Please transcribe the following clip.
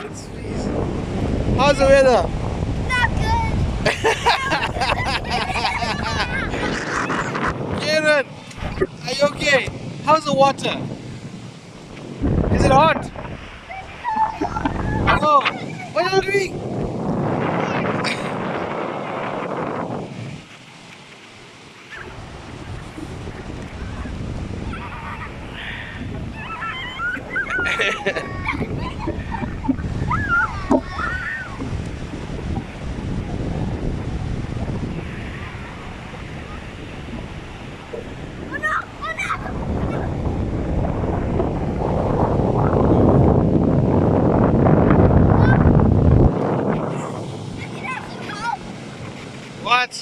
It's freezing. How's the weather? Not good. Karen, are you okay? How's the water? Is it hot? No. What are you doing? Oh no! Oh no! What?